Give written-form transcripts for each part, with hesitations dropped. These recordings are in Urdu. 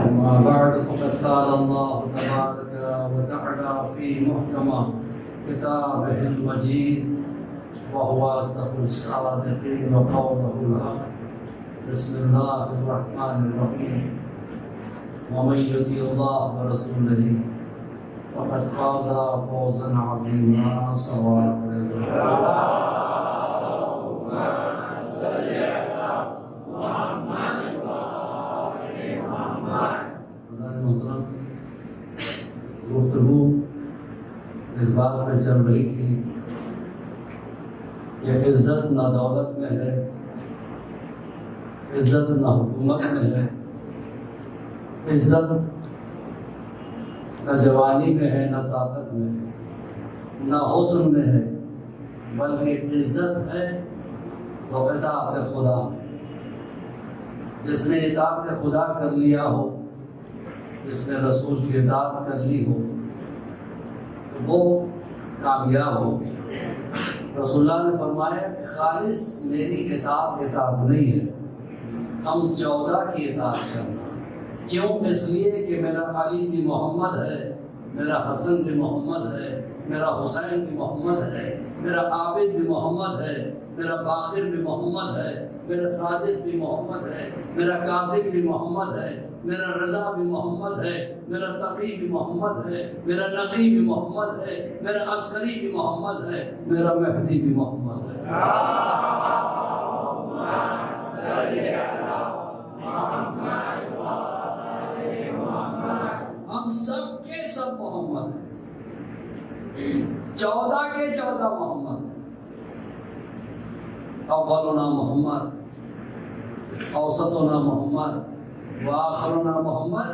أما بعد فقد قال الله تبارك وتعالى في محكم كتابه المجيد وهو أصدق الصادقين وقوله الحق. بسم الله الرحمن الرحيم. ومن يطع الله ورسوله فقد فاز فوزا عظيما. صلوات محترم، گفتگو اس بات پہ چل رہی تھی کہ عزت نہ دولت میں ہے، عزت نہ حکومت میں ہے، عزت نہ جوانی میں ہے، نہ طاقت میں ہے، نہ حسن میں ہے، بلکہ عزت ہے تو اطاعت خدا میں۔ جس نے اطاعت خدا کر لیا ہو، جس نے رسول کی اطاعت کر لی ہو، تو وہ کامیاب ہو گیا۔ رسول اللہ نے فرمایا کہ خالص میری اطاعت نہیں ہے، ہم 14 کی اطاعت کرنا۔ کیوں؟ اس لیے کہ میرا علی بھی محمد ہے، میرا حسن بھی محمد ہے، میرا حسین بھی محمد ہے، میرا عابد بھی محمد ہے، میرا باقر بھی محمد ہے، میرا صادق بھی محمد ہے، میرا کاظم بھی محمد ہے، میرا رضا بھی محمد ہے، میرا تقی بھی محمد ہے، میرا نقی بھی محمد ہے، میرا عسکری بھی محمد ہے، میرا مہدی بھی محمد ہے۔ ہم سب کے سب محمد ہیں، 14 کے 14 محمد ہیں۔ اولنا محمد، اوسطنا محمد، وآخرنا محمد،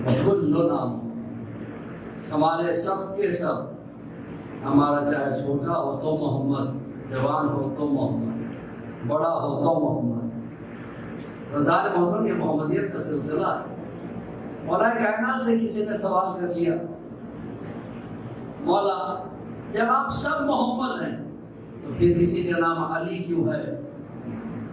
وکلنا محمد۔ ہمارے سب کے سب، ہمارا چاہے چھوٹا ہو تو محمد، جوان ہو تو محمد، بڑا ہو تو محمد۔ رضال محمد یہ محمدیت کا سلسلہ ہے۔ مولا کائنات سے کسی نے سوال کر لیا، مولا جب آپ سب محمد ہیں تو پھر کسی کا نام علی کیوں ہے،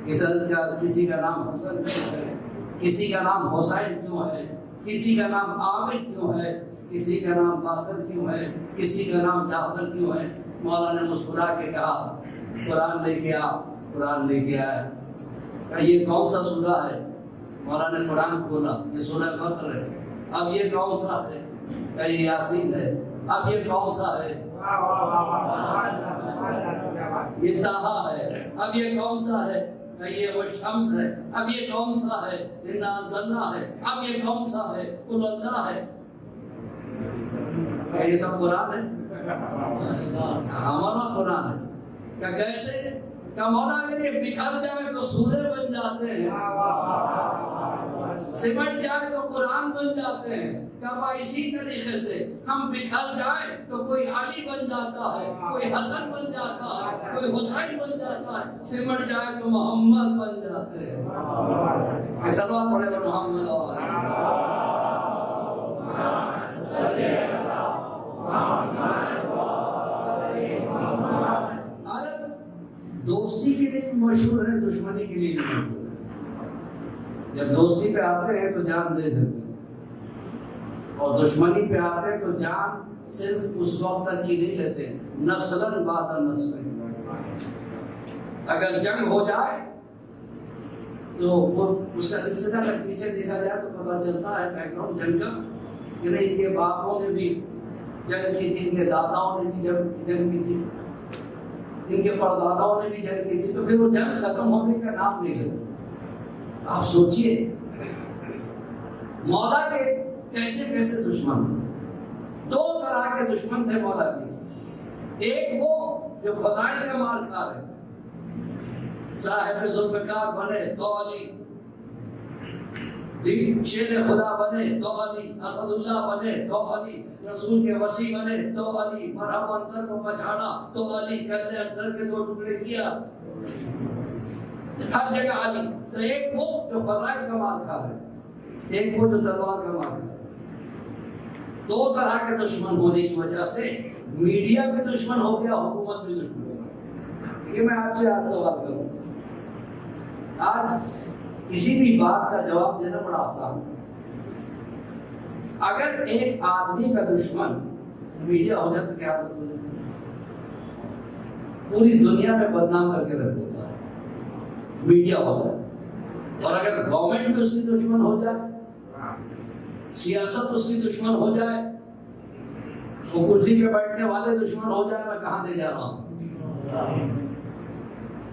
کسی کا نام حسن کیوں ہے، کسی کا نام حسین کیوں ہے، کسی کا نام عابد کیوں ہے، کسی کا نام باقر کیوں ہے، کسی کا نام جعفر کیوں ہے؟ مولا نے مسکرا کے کہا قرآن لے کے آ۔ قرآن لے کے آیا۔ کہ یہ کون سا سورہ ہے؟ مولا نے قرآن کھولا، یہ سورہ بقرہ ہے۔ اب یہ کون سا ہے؟ کہ یہ یاسین ہے۔ اب یہ کون سا ہے؟ یہ طٰہٰ ہے۔ اب یہ کون سا ہے؟ کہ یہ وہ شمس ہے۔ اب یہ کون سا ہے؟ اِنَّا أَنزَلْنَا ہے۔ اب یہ کون سا ہے؟ قُلْ اللہ ہے۔ کہ یہ سب قرآن ہے؟ ہمارا قرآن ہے۔ کہ کیسے؟ کہ مولا اگر یہ بکھر جائے تو سورے بن جاتے ہیں، سمٹ جائے تو قرآن بن جاتے ہیں۔ کہ اسی طریقے سے ہم بکھر جائے تو کوئی علی بن جاتا ہے، کوئی حسن بن جاتا ہے، کوئی حسین بن جاتا ہے، سمٹ جائے تو محمد بن جاتے ہیں۔ کہ صلوات پڑھے گا محمد اور عرب دوستی کے لیے مشہور ہے، دشمنی کے لیے مشہور ہے۔ جب دوستی پہ آتے ہیں تو جان دے دیتے ہیں، اور دشمنی پہ آتے ہیں تو جان صرف اس وقت تک کی نہیں لیتے، نسلاً بعد نسل۔ اگر جنگ ہو جائے تو وہ اس کا سلسلہ اگر پیچھے دیکھا جائے تو پتہ چلتا ہے بیک گراؤنڈ جنگ کا، کہ نہیں ان کے باپوں نے بھی جنگ کی تھی، ان کے داداؤں نے بھی جنگ کی تھی، ان کے پرداداؤں نے بھی جنگ کی تھی، تو پھر وہ جنگ ختم ہونے کا نام نہیں لیتے۔ آپ سوچئے مولا کے کیسے کیسے دشمن تھے۔ 2 طرح کے دشمن تھے مولا کے۔ ایک وہ جو فضائل کا مال کھا رہے، صاحب ذوالفقار بنے تو علی، جی شیر خدا بنے تو علی، اسد اللہ بنے تو علی، رسول کے وصی بنے تو علی، مرحب انتر کو پچھاڑا تو علی، کلے اندر کے 2 ٹکڑے کیا، ہر جگہ علی۔ تو ایک وہ جو فضائل کا مال کھا رہے، ایک وہ جو تلوار کا مال کھا رہے۔ 2 طرح کے دشمن ہونے کی وجہ سے میڈیا بھی دشمن ہو گیا، حکومت بھی دشمن ہو گیا۔ یہ میں آپ سے آج سوال کروں، آج کسی بھی بات کا جواب دینا بڑا آسان ہے۔ اگر ایک آدمی کا دشمن میڈیا ہو جائے تو کیا ہوتا ہے؟ پوری دنیا میں بدنام کر کے رکھ دیتا ہے، میڈیا ہو جائے۔ اور اگر گورنمنٹ بھی اس کی دشمن ہو جائے، سیاست اس کی دشمن ہو جائے، وہ کرسی پہ بیٹھنے والے دشمن ہو جائے، میں کہاں لے جا رہا ہوں؟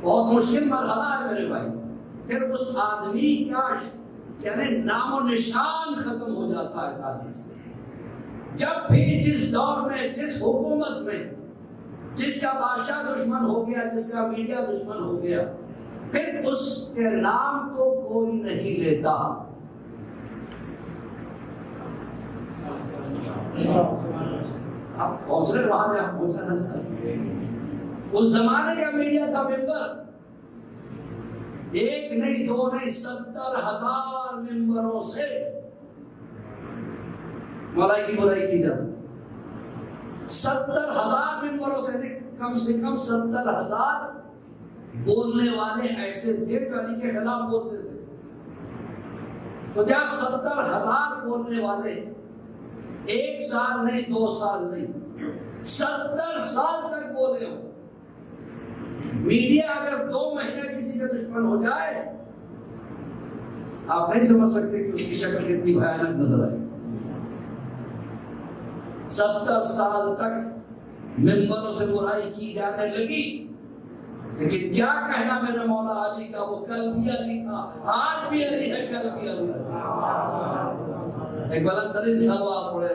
بہت مشکل مرحلہ ہے میرے بھائی۔ پھر اس آدمی کا یعنی نام و نشان ختم ہو جاتا ہے تاریخ سے۔ جب بھی جس دور میں، جس حکومت میں، جس کا بادشاہ دشمن ہو گیا، جس کا میڈیا دشمن ہو گیا، پھر اس کے نام کو کوئی نہیں لیتا۔ آپ پہنچ رہے وہاں جہاں پہنچانا چاہتے ہیں۔ اس زمانے کا میڈیا تھا ممبر، ایک نہیں دو نہیں 70,000 ممبروں سے مولائی کی برائی کی جاتی، 70,000 ممبروں سے کم 70,000 بولنے والے ایسے تھے جو علی کے خلاف بولتے تھے۔ تو جب 70,000 بولنے والے ایک سال نہیں، 2 سال نہیں، 70 سال تک بولے ہو، میڈیا اگر 2 مہینے کسی کا دشمن ہو جائے، آپ نہیں سمجھ سکتے کہ اس کی شکل کتنی بھیانک نظر آئے۔ 70 سال تک ممبروں سے برائی کی جانے لگی، لیکن کیا کہنا میرے مولا علی کا، وہ کل بھی علی تھا، آج بھی علی ہے، کل بھی علی ہے۔ ایک بلند ترین صلوات پڑھے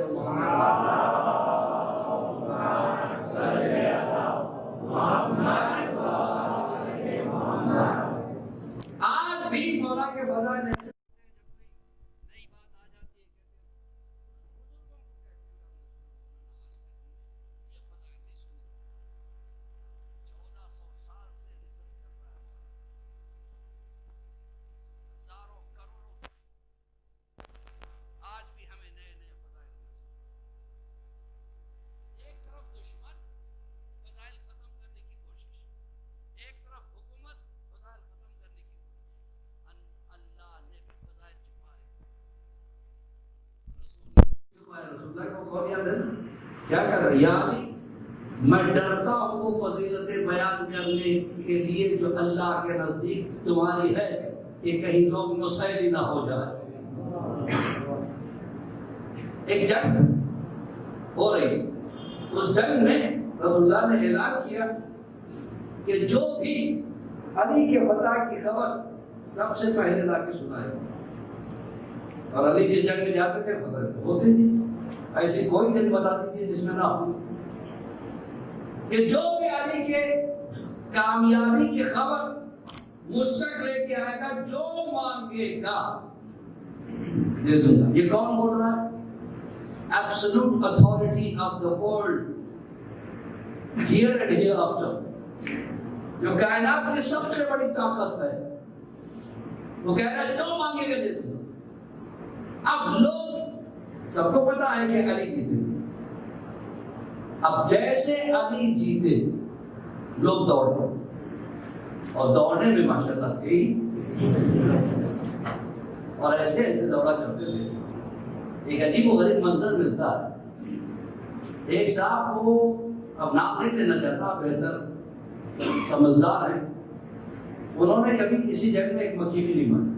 آج بھی مولا کے فضائل نئی بات آ جاتی ہے، کیا کر رہا ہے؟ میں ڈرتا ہوں وہ فضیلتیں بیان کرنے کے لیے جو اللہ کے نزدیک تمہاری ہے، کہ کہیں لوگ مسائل نہ ہو جائے۔ ایک جنگ ہو رہی تھی، اس جنگ میں رسول اللہ نے اعلان کیا کہ جو بھی علی کے فتح کی خبر سب سے پہلے لا کے سنائے، اور علی جس جنگ میں جاتے تھے فتح ہوتی تھی، ایسی کوئی جنگ بتا دیجیے جس میں نہ ہو، کہ جو بھی علی کے کامیابی کی خبر مستق لے کے آئے گا، جو مانگے گا دے دوں گا۔ یہ کون بول رہا ہے؟ Absolute authority of the world, here and hereafter، جو کائنات کی سب سے بڑی طاقت ہے، وہ کہہ رہا ہے جو مانگے گا دے دوں گا۔ اب لوگ سب کو پتا ہے کہ علی جیتے، اب جیسے علی جیتے لوگ دوڑتے، اور دوڑنے میں ماشاءاللہ تھے ہی، اور ایسے ایسے دوڑا کرتے تھے۔ ایک عجیب و غریب منظر ملتا ہے، ایک صاحب کو اب نام نہیں لینا چاہتا، بہتر سمجھدار ہیں، انہوں نے کبھی کسی جنگ میں ایک مکھی بھی نہیں ماری،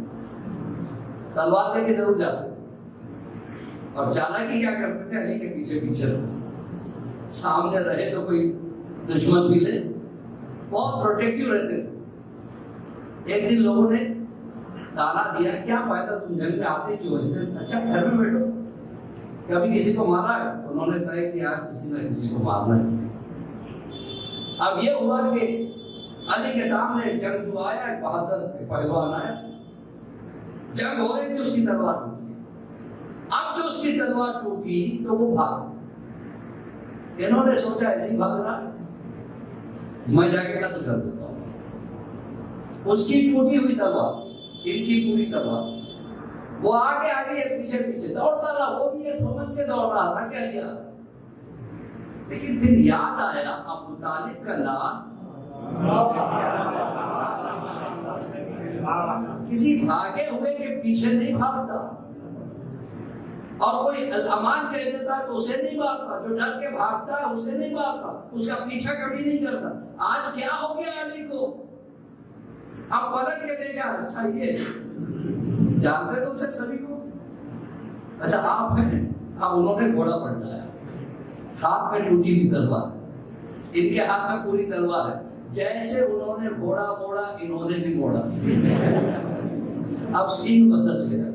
تلوار لے کے ضرور جاتے تھے، اور چالاکی کیا کرتے تھے، علی کے پیچھے پیچھے رہتے تھے، سامنے رہے تو کوئی دشمن بھی لے، بہت پروٹیکٹیو رہتے تھے۔ ایک دن لوگوں نے تانا دیا، کیا فائدہ تم جنگ میں آتے کیوں؟ اچھا گھر میں بیٹھو، کبھی کسی کو مارا ہے؟ انہوں نے طے کہ آج کسی نہ کسی کو مارنا ہے۔ اب یہ ہوا کہ علی کے سامنے جنگ جو آیا، ایک بہادر پہلوان آیا، جنگ ہو رہی تھی، اس کی تلوار ٹوٹی۔ اب جو اس کی تلوار ٹوٹی تو وہ بھاگ، انہوں نے سوچا ایسی بھاگ رہا، میں جا کے قتل کر دیتا ہوں۔ اس کی ٹوٹی ہوئی تلوار، ان کی پوری تلوار، وہ آگے آگے یہ پیچھے پیچھے دوڑتا رہا، وہ بھی یہ سمجھ کے دوڑ رہا تھا کیا لیا، لیکن پھر یاد آیا ابو طالب کا لال کسی بھاگے ہوئے کے پیچھے نہیں بھاگتا، اور کوئی امان کہہ دیتا ہے تو اسے نہیں مارتا، جو ڈر کے بھاگتا ہے اسے نہیں مارتا، اس کا پیچھا کبھی نہیں کرتا۔ آج کیا ہو گیا علی کو؟ اب پلٹ کے دیکھا، اچھا یہ جانتے تو تھے سبھی کو، اچھا آپ ہیں۔ اب انہوں نے گھوڑا پلٹایا، ہاتھ میں ٹوٹی ہوئی تلوار، ان کے ہاتھ میں پوری تلوار ہے، جیسے انہوں نے گھوڑا موڑا انہوں نے بھی موڑا۔ اب سین بدل گیا،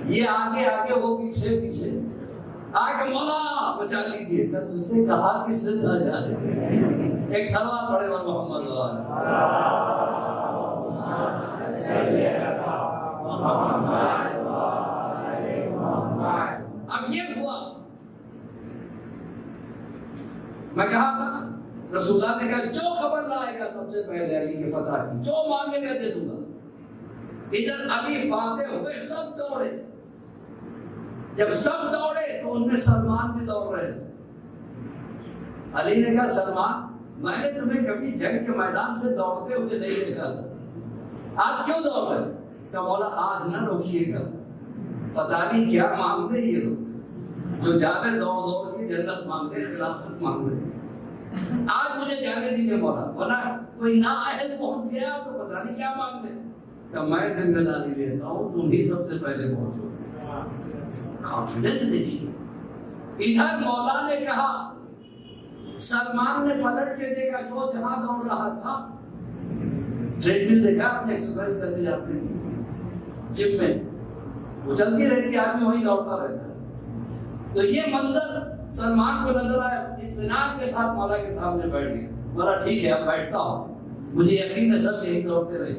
یہ آگے آگے وہ پیچھے پیچھے آگے، مولا بچا لیجیے۔ تجھ سے کہا کس نے نہ جانے، ایک سلوات پڑھے اور محمد اب یہ ہوا۔ میں کہا تھا رسول اللہ نے کہا جو خبر لائے گا سب سے پہلے علی کے فتح کی، جو مانگے گا دے دوں گا۔ ادھر علی فاتح ہوئے، سب دوڑے، جب سب دوڑے تو ان میں سلمان بھی دوڑ رہے تھے۔ علی نے کہا سلمان میں نے تمہیں کبھی جنگ کے میدان سے دوڑتے ہوئے نہیں دیکھا تھا، آج کیوں دوڑ رہے؟ کہ مولا آج نہ روکیے گا، پتہ نہیں کیا مانگ رہے یہ لوگ، جو جانے دوڑ دوڑ کے جنت مانگ رہے، خلافت مانگ رہے، آج مجھے جانے دیجیے مولا، ورنہ کوئی نااہل پہنچ گیا تو پتہ نہیں کیا مانگ لے۔ کہ میں ذمہ داری لیتا ہوں، تم ہی سب سے پہلے پہنچو۔ کانفیڈنس دیکھیے۔ ادھر مولا نے کہا، سلمان نے پلٹ کے دیکھا، جو جہاں دوڑ رہا تھا، ٹریڈ مل دیکھا، اپنے ایکسرسائز کرنے جاتے ہیں جم میں، وہ چلتی رہتی، آدمی وہیں دوڑتا رہتا ہے۔ تو یہ منظر سلمان کو نظر آیا، اطمینان کے ساتھ مولا کے سامنے بیٹھ گیا، بولا ٹھیک ہے اب بیٹھتا ہوں، مجھے یقین ہے سب یہی دوڑتے رہے،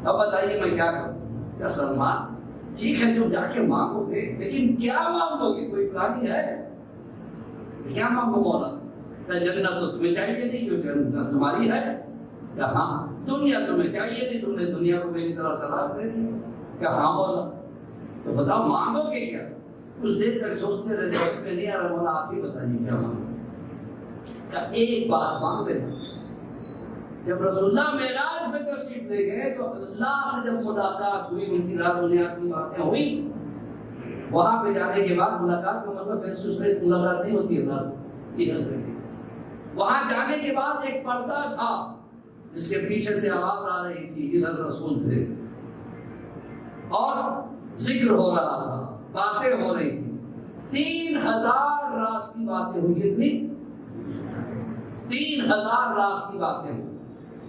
اب بتائیے میں کیا کروں؟ کہ سلمان ٹھیک ہے تم جا کے مانگو گے، لیکن کیا مانگو گے؟ کوئی پلانی ہے؟ کیا مانگو مولا؟ کہ جنت تو تمہیں چاہیے نہیں کیونکہ جنت تمہاری ہے، کہ ہاں دنیا تمہیں چاہیے نہیں، تم نے دنیا کو میری طرح طلاق دے دی، کہ ہاں مولا۔ تو بتاؤ مانگو گے کیا؟ کچھ دیر تک سوچتے رہے، سمجھ میں نہیں آ رہا، مولا آپ ہی بتائیے کیا مانگو؟ کہ ایک بات مانگ لینا۔ جب رسول اللہ معراج میں تشریف لے گئے تو اللہ سے جب ملاقات ہوئی، ان کی راز و نیاز کی باتیں ہوئی، وہاں پہ جانے کے بعد ملاقات کا مطلب فیس ٹو فیس ملاقات نہیں ہوتی اللہ سے، وہاں جانے کے بعد ایک پردہ تھا جس کے پیچھے سے آواز آ رہی تھی، ادھر رسول تھے اور ذکر ہو رہا تھا، باتیں ہو رہی تھی، 3000 راز کی باتیں ہوئی۔ کتنی؟ 3000 راز کی باتیں ہوئی۔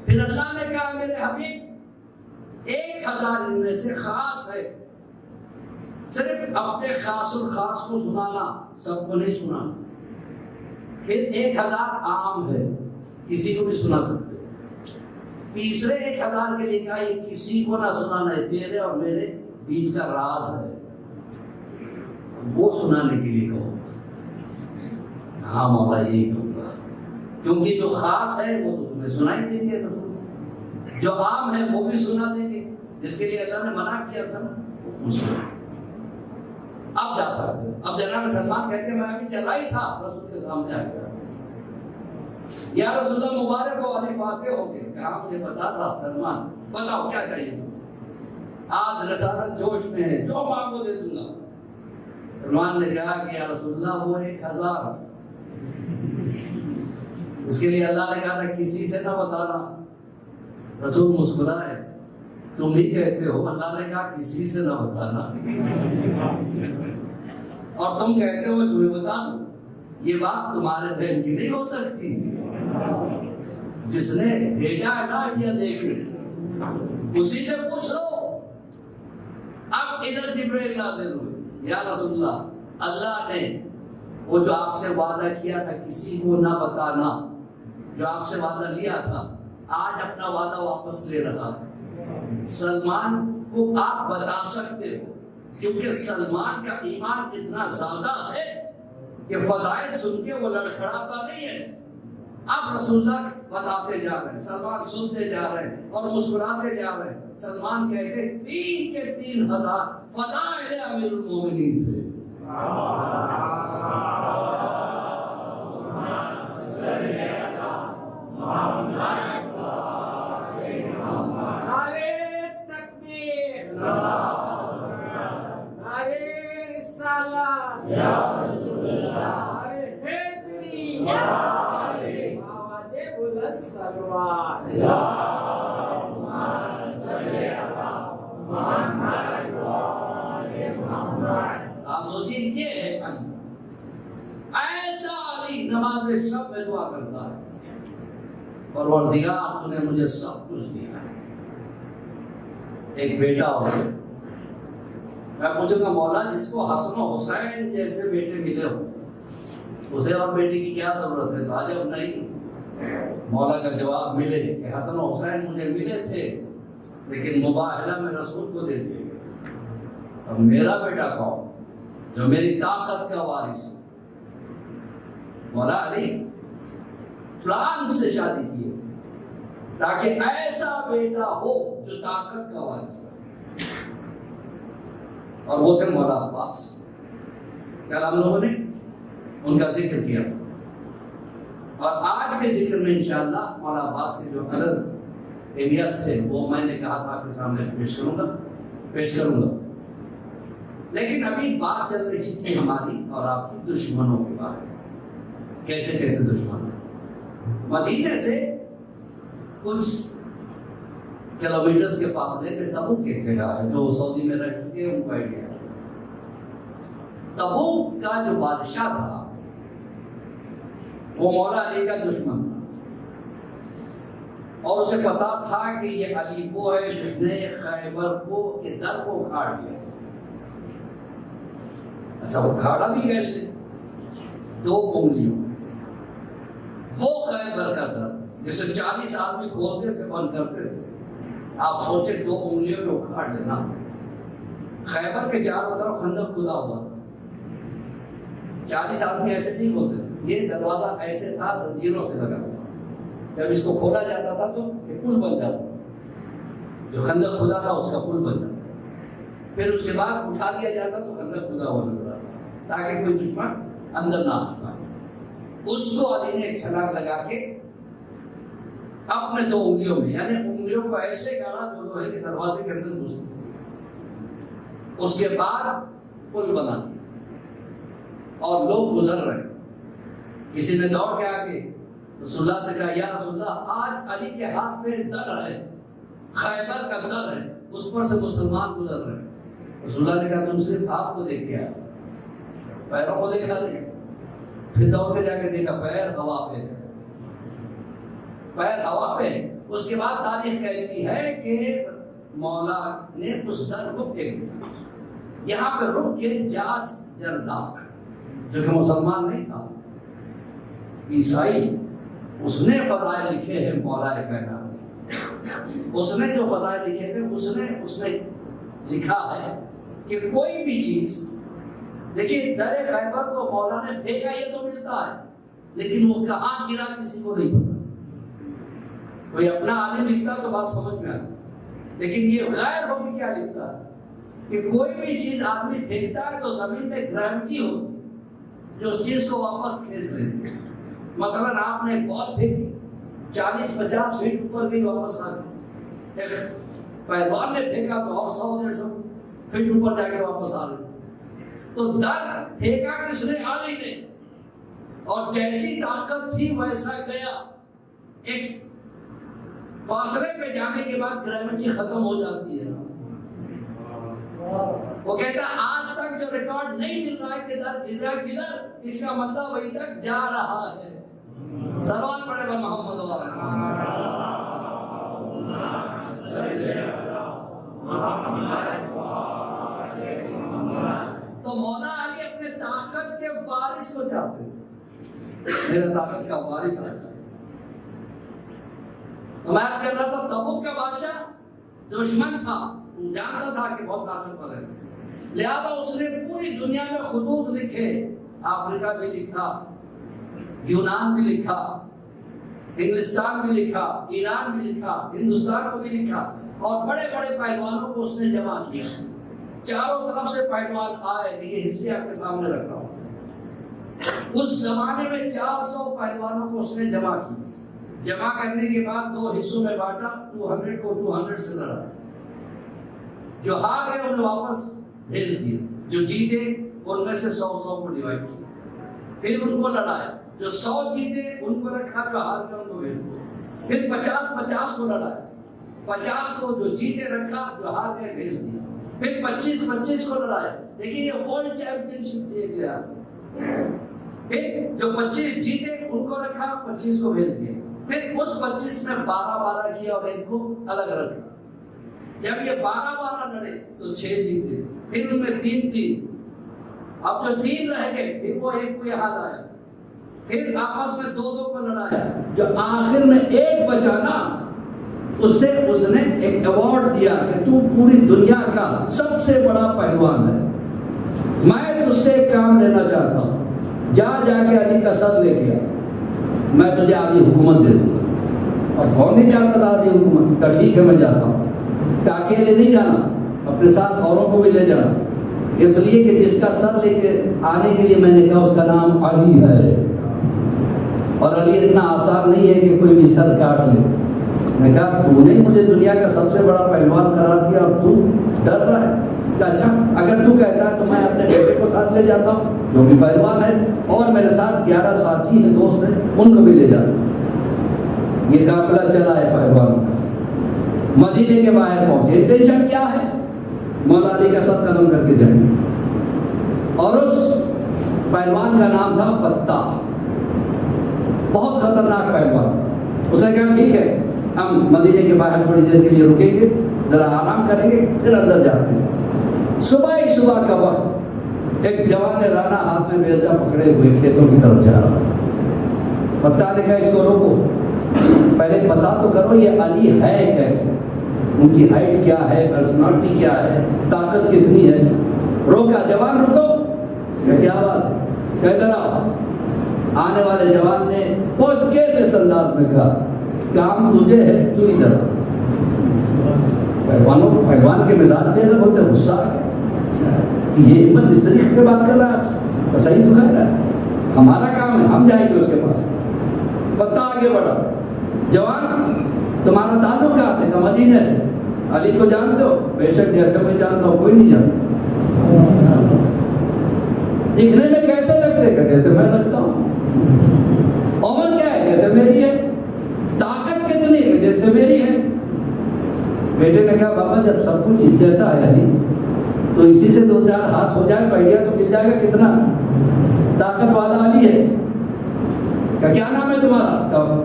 پھر اللہ نے کہا میرے حبیب 1000 ان میں سے خاص ہے، صرف اپنے خاص اور خاص کو سنانا، سب کو نہیں سنانا۔ پھر 1000 عام ہے، کسی کو بھی سنا سکتے۔ تیسرے 1000 کے لیے کہا یہ کسی کو نہ سنانا ہے، تیرے اور میرے بیچ کا راز ہے، وہ سنانے کے لیے کہو۔ ہاں مولا یہی کہوں گا، کیونکہ جو خاص ہے وہ تو تمہیں سنائی دیں گے، جو عام ہے وہ بھی سنا دیں گے، جس کے لیے اللہ نے منع کیا تھا وہ سنا۔ اب جا سکتے، اب جناب سلمان کہتے ہیں میں ابھی چلا ہی تھا، رسول کے سامنے آ گیا، یا رسول اللہ مبارک ہو، علی فاتح ہو گئے، کہا مجھے پتا تھا سلمان، بتاؤ کیا چاہیے؟ آج رسالت جوش میں ہے، جو مانگو دے دوں گا۔ سلمان نے کہا کہ یا رسول اللہ وہ 1000، اس کے لیے اللہ نے کہا تھا کسی سے نہ بتانا۔ رسول مسکرائے، تم ہی کہتے ہو، اللہ نے کہا کسی سے نہ بتانا، اور تم کہتے ہو تمہیں بتا دوں، یہ بات تمہارے ذہن کی نہیں ہو سکتی، جس نے بھیجا ہے نا آئیڈیا دے کے اسی سے پوچھ لو۔ اب ادھر جبرائیل نازل ہوئے، یا رسول اللہ، اللہ نے وہ جو آپ سے وعدہ کیا تھا کسی کو نہ بتانا، جو آپ سے وعدہ لیا تھا، آج اپنا وعدہ واپس لے رہا ہے۔ سلمان کو آپ بتا سکتے ہو، کیونکہ سلمان کا ایمان اتنا زیادہ ہے کہ فضائل سن کے وہ لڑکھڑاتا نہیں ہے۔ اب رسول اللہ بتاتے جا رہے ہیں، سلمان سنتے جا رہے ہیں اور مسکراتے جا رہے ہیں۔ سلمان کہتے 3 کے 3000 فضائل امیر المومنین تھے۔ نعرے تکبیر، نعرے یا رسول اللہ، حیدری آواز بلند سلوات یا آپ سوچیے یہ ہے علی، ایسا علی نماز شب میں دعا کرتا ہے، پروردگار تو نے مجھے سب کچھ دیا ہے، ایک بیٹا ہو گیا، میں پوچھوں گا مولا جس کو حسن و حسین جیسے بیٹے ملے ہو اسے اور بیٹے کی کیا ضرورت ہے؟ تو عجب نہیں، مولا کا جواب ملے کہ حسن و حسین مجھے ملے تھے لیکن مباہلہ میں رسول کو دے دیے گئے، اب میرا بیٹا کون جو میری طاقت کا وارث ہے؟ مولا علی پلان سے شادی کیے تھے تاکہ ایسا بیٹا ہو جو طاقت کا وارث ہے، اور وہ تھے مولا عباس۔ کل ہم لوگوں نے ان کا ذکر کیا اور آج کے ذکر میں انشاءاللہ مولا عباس کے جو الگ ایریاز تھے وہ میں نے کہا تھا آپ کے سامنے پیش کروں گا، لیکن ابھی بات چل رہی تھی ہماری اور آپ کی دشمنوں کے بارے میں، کیسے کیسے دشمن تھے۔ مدینے سے کچھ کلومیٹرز کے فاصلے پہ تبوک ایک جگہ ہے، جو سعودی میں رہ چکے ہیں ان کو آئیڈیا ہے۔ تبوک کا جو بادشاہ تھا وہ مولا علی کا دشمن تھا، اور اسے پتا تھا کہ یہ علی وہ ہے جس نے خیبر کے در کو اکھاڑ دیا۔ اچھا وہ کھاڑا بھی کیسے؟ 2 انگلیوں میں۔ وہ خیبر کا در جسے 40 آدمی کھولتے تھے بند کرتے تھے، آپ سوچے 2 انگلیوں میں اکھاڑ لینا۔ خیبر کے چاروں طرف خندق کھدا ہوا تھا، 40 آدمی ایسے نہیں کھولتے تھے، یہ دروازہ ایسے تھا زنجیروں سے لگا ہوا، جب اس کو کھولا جاتا تھا تو یہ پل بن جاتا تھا، جو خندق کھدا تھا اس کا پل بن جاتا، پھر اس کے بعد اٹھا دیا جاتا تو خندق کھدا ہوا نظر آتا تاکہ کوئی دشمن اندر نہ آ پائے۔ اس کو علی نے ایک چھلانگ لگا کے اپنے 2 انگلیوں میں، یعنی انگلیوں کو ایسے گاڑا جو لوہے کے دروازے کے اندر گھستی تھی، اس کے بعد پل بنا دیا اور لوگ گزر رہے۔ کسی نے دوڑ کے آ کے رسول اللہ سے کہا یا رسول اللہ آج علی کے ہاتھ پہ در ہے، خیبر کا در ہے، اس پر سے مسلمان گزر رہے ہیں۔ رسول اللہ نے کہا تم صرف ہاتھ کو دیکھ کے آئے، پیروں کو دیکھا نہیں؟ پھر دوڑ کے جا کے دیکھا پیر ہوا پہ، پیر ہوا پہ۔ اس کے بعد تاریخ کہتی ہے کہ مولا نے اس در کو پھینک دیا۔ یہاں پہ رک کے جارج جرداق جو کہ مسلمان نہیں تھا، عیسائی، اس نے فضائل لکھے ہیں مولا کائنات، اس نے جو فضائل لکھے تھے اس نے لکھا ہے کہ کوئی بھی چیز، دیکھیے در خیبر کو مولا نے پھینکا یہ تو ملتا ہے، لیکن وہ کہاں گرا کسی کو نہیں پتا۔ کوئی اپنا عالم لکھتا تو بات سمجھ میں آتی، لیکن یہ غیر ہوگی کیا لکھتا ہے کہ کوئی بھی چیز آدمی پھینکتا ہے تو زمین میں گریوٹی ہوتی ہے جو اس چیز کو واپس کھینچ لیتی ہے۔ مثلا آپ نے ایک بال پھینکی 40-50 فیٹ اوپر گئی واپس آ گئی، ایک پہلوان نے پھینکا تو اور 100-150 فیٹ اوپر جا کے واپس آ گئی۔ تو در پھینکا کس نے؟ علی نے، اور جیسی طاقت تھی ویسا گیا۔ ایک فاصلے پہ جانے کے بعد گریوٹی ختم ہو جاتی ہے۔ وہ کہتا ہے آج تک جو ریکارڈ نہیں مل رہا ہے کہ در گرا کدھر، اس کا مطلب وہیں تک جا رہا ہے۔ سوال پڑے گا محمد تو مولا علی اپنے طاقت کے وارث کو چاہتے تھے، میرا طاقت کا وارث آ جائے۔ تو میں عرض کر رہا تھا تبوک کا بادشاہ دشمن تھا، جانتا تھا کہ بہت طاقتور ہے، لہذا اس نے پوری دنیا میں خطوط لکھے، افریقہ بھی لکھا، یونان بھی لکھا، انگلستان بھی لکھا، ایران بھی لکھا، ہندوستان کو بھی لکھا، اور بڑے بڑے پہلوانوں کو اس نے جمع کیا۔ چاروں طرف سے پہلوان آئے، دیکھیے ہسٹری آپ کے سامنے رکھ رہا ہوں۔ اس زمانے میں 400 پہلوانوں کو اس نے جمع کیا۔ جمع کرنے کے بعد 2 حصوں میں بانٹا، 200 کو 200 سے لڑا، جو ہار گئے انہیں واپس بھیج دیا، جو جیتے ان میں سے 100 کو ڈیوائڈ کیا، پھر ان کو لڑایا، جو 100 جیتے ان کو رکھا، جو ہار گئے ان کو بھیج دیا، پھر 50 کو لڑایا، 50 کو جو جیتے رکھا، جو ہار گئے بھیج دیا، پھر 25 کو لڑایا۔ دیکھیے یہ ورلڈ چیمپئن شپ تھی ایک لحاظ سے۔ پھر جو 25 جیتے ان کو رکھا، 25 کو بھیج دیا، پھر اس 25 میں 12 کیا اور ایک کو الگ رکھا۔ جب یہ 12 لڑے تو 6 جیتے، پھر ان میں 3 اب جو 3 رہ گئے پھر وہ ایک کو یہاں لایا، پھر آپس میں 2 کو لڑایا، جو آخر میں ایک بچا نا اس سے اس نے ایک ایوارڈ دیا کہ تو پوری دنیا کا سب سے بڑا پہلوان ہے، میں تجھ سے ایک کام لینا چاہتا ہوں، جا کے علی کا سر لے کے آ، میں تجھے آدھی حکومت دے دوں گا۔ اور کون نہیں چاہتا تھا آدھی حکومت؟ کہا ٹھیک ہے میں جاتا ہوں۔ کہ اکیلے نہیں جانا، اپنے ساتھ اوروں کو بھی لے جانا، اس لیے کہ جس کا سر لے کے آنے کے لیے میں نے کہا اس کا نام علی ہے، اور علی اتنا آسان نہیں ہے کہ کوئی بھی سر کاٹ لے۔ میں نے کہا تو نے مجھے دنیا کا سب سے بڑا پہلوان قرار دیا اور تو ڈر رہا ہے؟ کہ اچھا اگر تو کہتا ہے تو میں اپنے بیٹے کو ساتھ لے جاتا ہوں جو بھی پہلوان ہے، اور میرے ساتھ 11 ساتھی ہیں، دوست ہیں، ان کو بھی لے جاتا ہوں۔ یہ قافلہ چلا ہے پہلوان کا، مدینے کے باہر پہنچے، ٹینشن کیا ہے؟ مولا علی کا سر قدم کر کے جائیں، اور اس پہلوان کا نام تھا فتح، بہت خطرناک پہلوان۔ اس نے کہا ٹھیک ہے ہم مدینے کے باہر تھوڑی دیر کے لیے رکیں گے، ذرا آرام کریں گے، پھر اندر جاتے ہیں۔ صبح کا وقت ایک جوان رانا ہاتھ میں بیلچہ پکڑے ہوئے کھیتوں کی طرف جا رہا۔ فتح نے کہا اس کو روکو، پہلے پتا تو کرو یہ علی ہے کیسے، ان کی ہائٹ کیا ہے، پرسنالٹی کیا ہے، طاقت کتنی ہے۔ روکا، جوان رکو، کہ کیا بات ہے، کہ ادھر آؤ۔ آنے والے جوان نے بہت کیئرلیس انداز میں کہا کام تجھے ہے، تو ادھر آ۔ پہلوان کے مزاج میں نہ بہت غصہ ہے، یہ ہمت اس طریقے سے بات کر رہا ہے، آپ صحیح تو کر رہا ہے، ہمارا کام ہے، ہم جائیں گے اس کے پاس۔ فتح آگے بڑھا، جوان تمہارا تعلق کہاں سے؟ کہ مدینے سے۔ علی کو جانتے ہو؟ بے شک جیسے میں جانتا ہوں، کوئی نہیں جانتا۔ دکھنے میں کیسے لگتے؟ کہ جیسے میں لگتا ہوں۔ عمر کیا ہے؟ جیسے میری ہے۔ طاقت کتنی ہے؟ جیسے میری ہے۔ بیٹے نے کہا بابا جب سب کچھ اس جیسا ہے علی تو اسی سے 2-4 ہاتھ ہو جائے، پائڈیا تو مل جائے گا، کتنا طاقت والا علی ہے۔ کہ کیا نام ہے تمہارا؟ کہ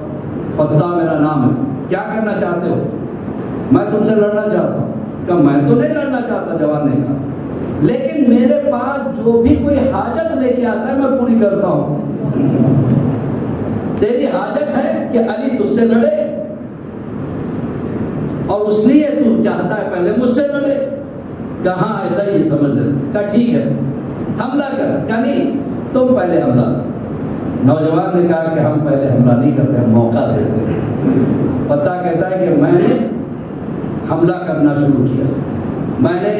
فتح میرا نام ہے۔ کیا کرنا چاہتے ہو؟ میں تم سے لڑنا چاہتا ہوں۔ کہ میں تو نہیں لڑنا چاہتا، جوان نے کہا، لیکن میرے پاس جو بھی کوئی حاجت لے کے آتا ہے میں پوری کرتا ہوں۔ تیری حاجت ہے کہ علی تجھ سے لڑے، اور اس لیے تو چاہتا ہے پہلے مجھ سے لڑے۔ کہاں ایسا ہی سمجھ لے۔ کہا ٹھیک ہے حملہ کر۔ کہا نہیں تم پہلے حملہ۔ نوجوان نے کہا کہ ہم پہلے حملہ نہیں کرتے، ہم موقع دیتے ہیں۔ فتح کہتا ہے کہ میں نے حملہ کرنا شروع کیا، میں نے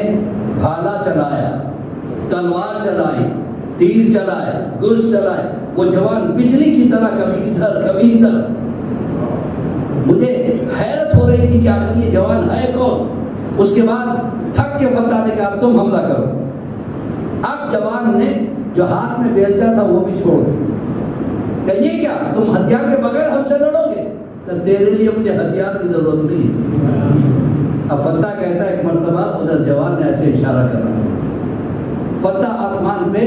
بھالا چلایا، تلوار چلائی، تیر چلائے، گرز چلائے۔ وہ جوان بجلی کی طرح کبھی ادھر کبھی ادھر۔ مجھے حیرت ہو رہی تھی کہ آخر یہ جوان ہے کون۔ اس کے بعد تھک کے فتح نے کہا تم حملہ کرو۔ اب جوان نے جو ہاتھ میں بیلچا تھا وہ بھی چھوڑ دیا۔ کہ یہ کیا تم ہتھیار کے بغیر ہم سے لڑو گے؟ کہ تیرے لیے مجھے ہتھیار کی ضرورت نہیں۔ اب فتح کہتا ہے ایک مرتبہ ادھر جوان نے ایسے اشارہ کرا، فتح آسمان پہ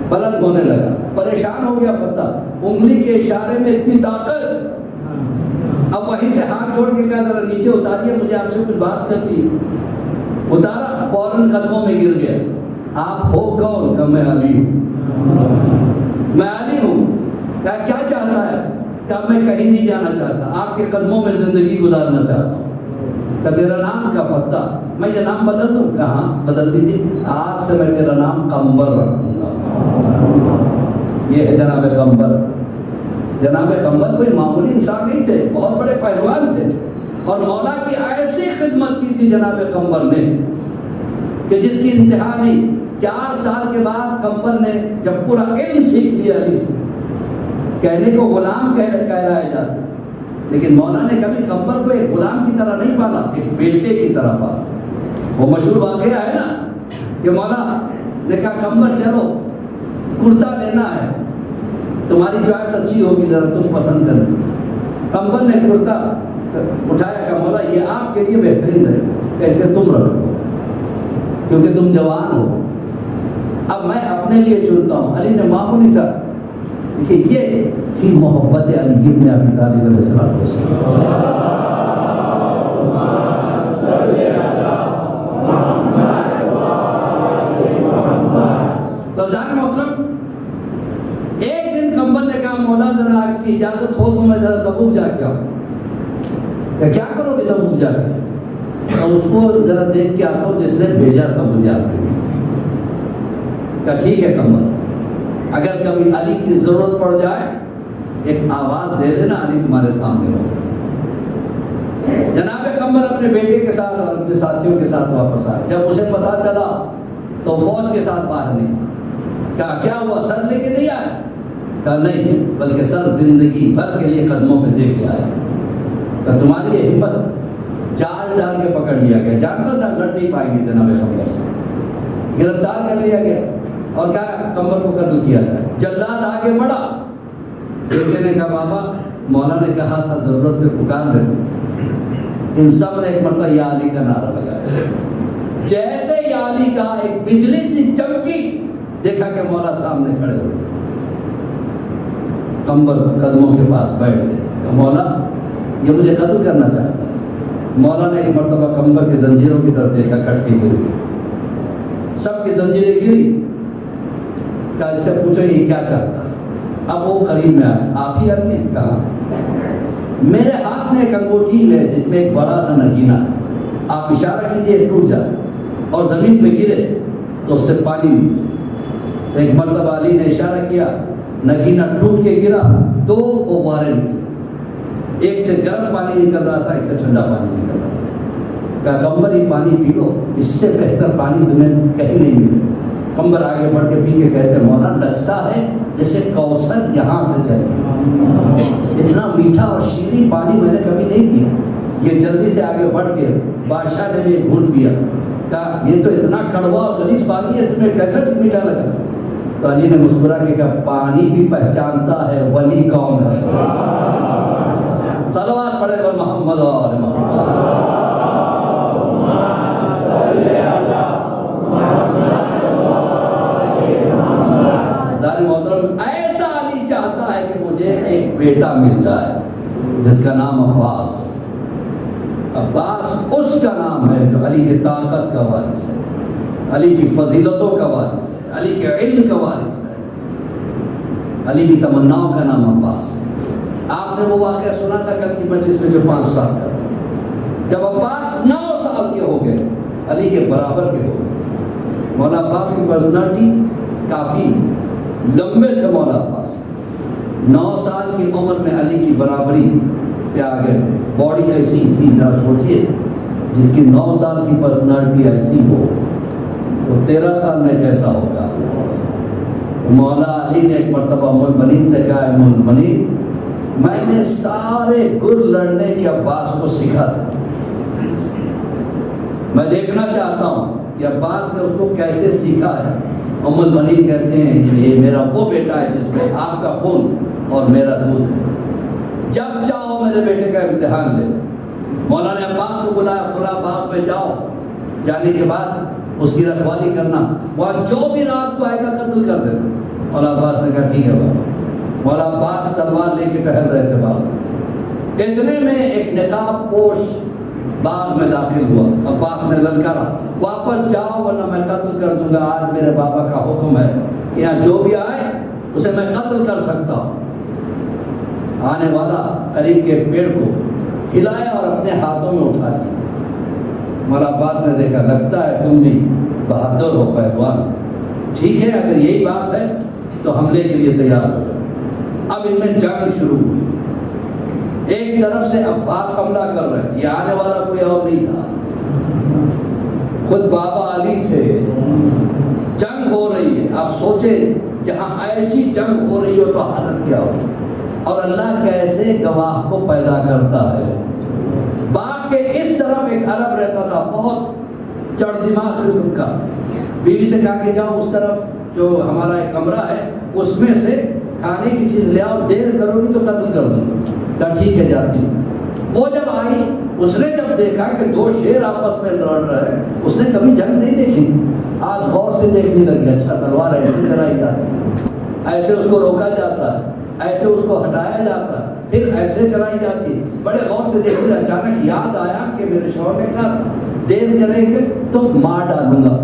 بلند ہونے لگا، پریشان ہو گیا فتح، انگلی کے اشارے میں اتنی طاقت۔ اب وہیں سے ہاتھ جوڑ کے کہا ذرا نیچے اتاریے، مجھے آپ سے کچھ بات کرنی ہے۔ اتارا، فوراً قدموں میں گر گیا۔ آپ ہو کون؟ کہ میں علی ہوں، میں علی ہوں۔ کیا چاہتا ہے؟ کہ میں کہیں نہیں جانا چاہتا، آپ کے قدموں میں زندگی گزارنا چاہتا ہوں۔ کہ تیرا نام؟ کا فتح۔ میں یہ نام بدل دوں؟ کہاں بدل دیجیے، آج سے میں تیرا نام قمبر رکھوں گا۔ یہ ہے جناب قمبر۔ جناب قمبر کوئی معمولی انسان نہیں تھے، بہت بڑے پہلوان تھے، اور مولا کی ایسی خدمت کی تھی جناب قمبر نے کہ جس کی انتہا نہیں۔ 4 سال کے بعد قمبر نے جب پورا علم سیکھ لیا علی سے، کہنے کو غلام کہلایا جاتا، لیکن مولا نے کبھی قمبر کو ایک غلام کی طرح نہیں پالا، ایک بیٹے کی طرح پالا۔ وہ مشہور واقعہ ہے نا کہ مولا نے کہا کمبر چلو کرتا لینا ہے، تمہاری چوائس اچھی ہوگی، ذرا تم پسند کرو۔ کمبر نے کرتا اٹھایا، کہا مولا یہ آپ کے لیے بہترین رہے گا، کیسے تم رکھو کیونکہ تم جوان ہو، اب میں اپنے لیے چنتا ہوں۔ علی نے معمولی سا، دیکھیے یہ تھی محبت علی ابن ابی طالب علیہ السلام۔ تو جان محترم، ایک دن کمبر نے کہا مولا ذرا آپ کی اجازت ہو تو میں ذرا تبوک جا کے آؤں۔ کہ کیا کرو گے تبوک جا کے؟ اور اس کو ذرا دیکھ کے آتا ہوں جس نے بھیجا تھا مجھے آپ کے لیے۔ کہا ٹھیک ہے کمبر، اگر کبھی علی کی ضرورت پڑ جائے ایک آواز دے دینا، علی تمہارے سامنے ہو۔ جناب کمبر اپنے بیٹے کے ساتھ اور اپنے ساتھیوں کے ساتھ واپس آئے۔ جب اسے پتا چلا تو فوج کے ساتھ باہر نکلا۔ کہا کیا ہوا، سر لے کے نہیں آیا؟ کہا نہیں، بلکہ سر زندگی بھر کے لیے قدموں پہ دے کے آیا۔ کہا تمہاری یہ ہمت، جال ڈال کے پکڑ لیا گیا، جانتا تھا لڑ نہیں پائے گی جناب کمبر سے، گرفتار کر لیا گیا اور کہا کمبر کو قتل کیا جائے۔ جلاد آگے بڑھا، بیٹے نے کہا بابا مولا نے کہا تھا ضرورت پہ پکار لے۔ ان سب نے ایک مرتبہ یا علی کا نعرہ لگایا۔ جیسے یا علی کہا ایک بجلی سی چمکی، دیکھا کہ مولا سامنے کھڑے ہوئے۔ کمبر قدموں کے پاس بیٹھ گئے، مولا یہ مجھے قتل کرنا چاہتا ہے۔ مولا نے ایک مرتبہ کمبر کی زنجیروں کی طرف دیکھا، کٹ کے گر گئی، سب کی زنجیریں گری۔ کہا اس سے پوچھو یہ کیا چاہتا ہے؟ اب وہ قریب میں آئے، آپ ہی علی ہیں؟ کہا میرے ہاتھ میں ایک انگوٹھی ہے جس میں ایک بڑا سا نگینہ ہے، آپ اشارہ کیجئے ٹوٹ جائے اور زمین پہ گرے تو اس سے پانی نکلے۔ تو ایک مرتبہ علی نے اشارہ کیا، نگینہ ٹوٹ کے گرا، دو فوارے نکلے، ایک سے گرم پانی نکل رہا تھا، ایک سے ٹھنڈا پانی نکل رہا تھا۔ کہا کمبر یہ پانی پی لو، اس سے بہتر پانی تمہیں کہیں نہیں ملے۔ کمبر آگے بڑھ کے پی کے کہتے مولا لگتا ہے جیسے کوثر یہاں سے چلے، اتنا میٹھا اور شیریں پانی میں نے کبھی نہیں پیا۔ یہ جلدی سے آگے بڑھ کے بادشاہ نے بھی گھونٹ پیا۔ کہا یہ تو اتنا کڑوا اور غلیظ پانی ہے، تمہیں کیسے میٹھا لگا؟ تو علی نے مسکرا کے کہا پانی بھی پہچانتا ہے ولی کون ہے۔ صلوات پڑھے پر محمد اور محمد۔ محترم ایسا علی چاہتا ہے کہ مجھے ایک بیٹا مل جائے جس کا نام عباس ہو۔ عباس اس کا نام ہے جو علی کی طاقت کا وارث ہے، علی کی فضیلتوں کا وارث ہے، علی کے علم کا وارث ہے، علی کی تمناؤں کا نام عباس۔ آپ نے وہ واقعہ سنا تھا کل کی مجلس میں جو 5 سال کا تھا، جب عباس 9 سال کے ہو گئے، علی کے برابر کے ہو گئے۔ مولا عباس کی پرسنالٹی کافی لمبے تھے۔ مولا عباس 9 سال کی عمر میں علی کی برابری پہ آ گئے تھے۔ باڈی ایسی تھی، ذرا سوچئے جس کی 9 سال کی پرسنالٹی ایسی ہو تو 13 سال میں کیسا ہوگا۔ مولا علی نے ایک مرتبہ ام المؤمنین سے کہا ام المؤمنین میں نے سارے گر لڑنے کے عباس کو سیکھا تھا، میں دیکھنا چاہتا ہوں کہ عباس نے اس کو کیسے سیکھا ہے۔ ام المؤمنین کہتے ہیں کہ یہ میرا وہ بیٹا ہے جس میں آپ کا خون اور میرا دودھ ہے، جب چاہو میرے بیٹے کا امتحان لے۔ مولا نے عباس کو بلایا، فلاں باغ میں جاؤ، جانے کے بعد اس کی رکھوالی کرنا، وہاں جو بھی رات کو آئے گا قتل کر دینا۔ مولا عباس نے کہا ٹھیک ہے بابا۔ مولا عباس تلوار لے کے ٹہل رہے تھے باغ، اتنے میں ایک نقاب پوش باغ میں داخل ہوا۔ عباس نے للکارا واپس جاؤ ورنہ میں قتل کر دوں گا، آج میرے بابا کا حکم ہے، یہاں جو بھی آئے اسے میں قتل کر سکتا ہوں۔ آنے والا قریب کے ایک پیڑ کو ہلایا اور اپنے ہاتھوں میں اٹھا لیا۔ مولا عباس نے دیکھا لگتا ہے تم بھی بہادر ہو پہلوان، ٹھیک ہے اگر یہی بات ہے تو حملے کے لیے تیار ہو جاؤ۔ اب ان میں جنگ شروع ہوئی، ایک طرف سے عباس حملہ کر رہے، یہ آنے والا کوئی اور نہیں تھا، خود بابا علی تھے۔ جنگ ہو رہی ہے، آپ سوچیں جہاں ایسی جنگ ہو رہی ہو تو حالت کیا ہو، اور اللہ کیسے گواہ کو پیدا کرتا ہے۔ باغ کے اس طرف ایک عرب رہتا تھا، بہت چڑھ دماغ قسم کا. بیوی سے کہا کہ جاؤ اس طرف جو ہمارا ایک کمرہ ہے اس میں سے کھانے کی چیز لے آؤ, دیر کرو گی تو قتل کر دوں گا. کہا ٹھیک ہے جاتی ہوں. وہ جب آئی, اس نے جب دیکھا کہ دو شیر آپس میں لڑ رہے ہیں, اس نے کبھی جنگ نہیں دیکھی تھی, آج غور سے دیکھنے لگی. اچھا تلوار ایسے چلائی جاتی, ایسے اس کو روکا جاتا ہے, ایسے اس کو ہٹایا جاتا ہے, پھر ایسے چلائی جاتی. بڑے غور سے دیکھتے, اچانک یاد آیا کہ میرے شوہر نے کہا دیر کریں گے تو مار ڈالوں گا.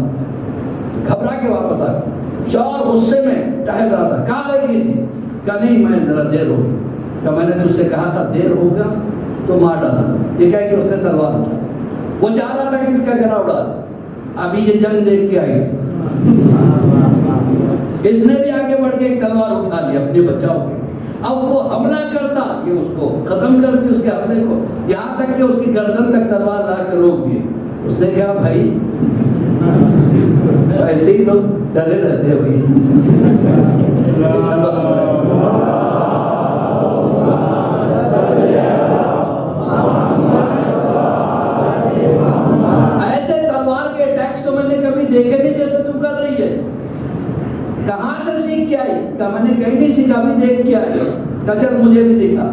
گھبرا کے واپس آ گئی. شوہر غصے میں ٹہل رہا تھا. کہاں رہ گئی تھی؟ کہا نہیں میں ذرا دیر ہو گئی. کہ میں نے تجھ سے کہا تھا دیر ہوگا تو مار ڈالوں گا. یہ کہہ کہ اس نے تلوار اٹھا. وہ چاہ رہا تھا کہ اس کا گلا اڑا دے. ابھی یہ جنگ دیکھ کے آئی تھی. اس نے بھی آگے بڑھ کے ایک تلوار اٹھا لی اپنے بچاؤ کے. اب وہ حملہ کرتا, یہ اس کو ختم کرتی اس کے حملے کو, یہاں تک کہ اس کی گردن تک تلوار لا کے روک دی. اس نے کہا بھائی ایسے ہی لوگ ڈرے رہتے بھائی. ایسے تلوار کے اٹیکس تو میں نے کبھی دیکھے نہیں جیسے تم کر رہی ہے. کہاں سے سیکھ کے آئی؟ کہ میں نے کہیں نہیں سیکھا, بھی دیکھ کے آئی. کہ چل مجھے بھی دکھا.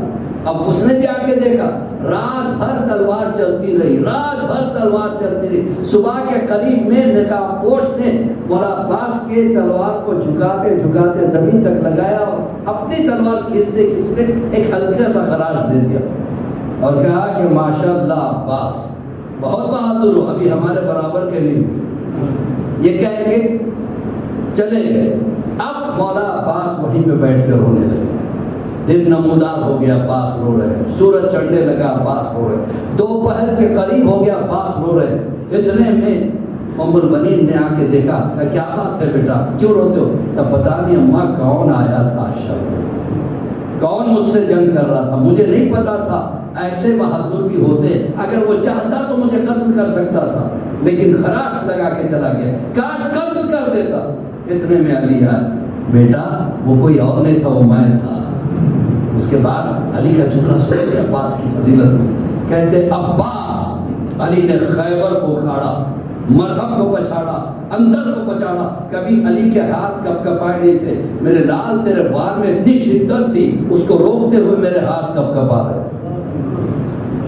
اب اس نے بھی آ کے دیکھا, رات بھر تلوار چلتی رہی, رات بھر تلوار چلتی رہی. صبح کے قریب میں نقاب پوش نے مولا عباس کے تلوار کو جھکاتے جھکاتے زمین تک لگایا اور اپنی تلوار کھینچتے کھینچتے ایک ہلکا سا خراش دے دیا اور کہا کہ ماشاءاللہ عباس بہت بہادر ہو, ابھی ہمارے برابر کے نہیں. یہ کہہ کے چلے گئے. اب مولا عباس وہیں پہ بیٹھ کے رونے لگے. دن نمودار ہو گیا, عباس رو رہے ہیں. سورج چڑھنے لگا, عباس رو رہے ہیں. دوپہر کے قریب ہو گیا, عباس رو رہے ہیں. اتنے میں ام البنین نے آ کے دیکھا. کیا بات ہے بیٹا, کیوں روتے ہو؟ تب بتا نہیں اماں کون آیا تھا, کون مجھ سے جنگ کر رہا تھا, مجھے نہیں پتا تھا. ایسے بہادر بھی ہوتے, اگر وہ چاہتا تو مجھے قتل کر سکتا تھا, لیکن خراش لگا کے چلا گیا. کاش قتل کر دیتا. اتنے میں علی آیا. بیٹا وہ کوئی اور نہیں تھا, وہ میں تھا. اس کے بعد علی کا جملہ سن کے عباس کی فضیلت میں کہتے عباس علی نے خیبر کو کھاڑا, مرہم کو پچھاڑا, اندر کو پچاڑا. کبھی علی کے ہاتھ کپ کپائے نہیں تھے. میرے لال تیرے وار میں اتنی شدت تھی, اس کو روکتے ہوئے میرے ہاتھ کپ کپا رہے تھے.